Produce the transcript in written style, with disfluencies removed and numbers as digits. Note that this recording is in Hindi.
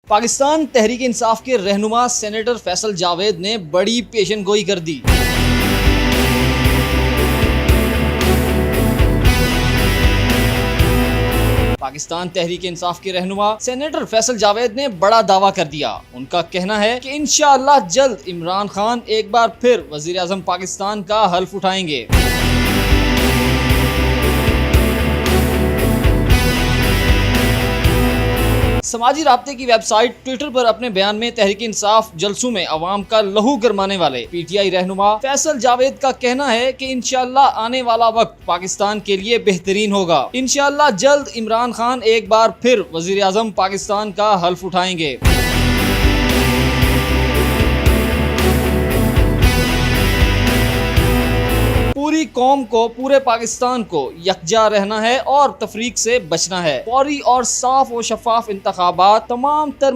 पाकिस्तान तहरीक इंसाफ के रहनुमा सेनेटर फैसल जावेद ने बड़ी पेशन गोई कर दी। पाकिस्तान तहरीक इंसाफ के रहनुमा सेनेटर फैसल जावेद ने बड़ा दावा कर दिया। उनका कहना है कि इंशाअल्लाह जल्द इमरान खान एक बार फिर वजीर आज़म पाकिस्तान का हल्फ उठाएंगे। समाजी राब्ते की वेबसाइट ट्विटर पर अपने बयान में तहरीक इंसाफ जलसों में अवाम का लहू गरमाने वाले पीटीआई रहनुमा फैसल जावेद का कहना है कि इंशाअल्लाह आने वाला वक्त पाकिस्तान के लिए बेहतरीन होगा। इंशाअल्लाह जल्द इमरान खान एक बार फिर वजीर आज़म पाकिस्तान का हल्फ उठाएंगे। पूरी कौम को, पूरे पाकिस्तान को यकजा रहना है और तफरीक से बचना है। फौरी और साफ और शफाफ इंतखाबात तमाम तर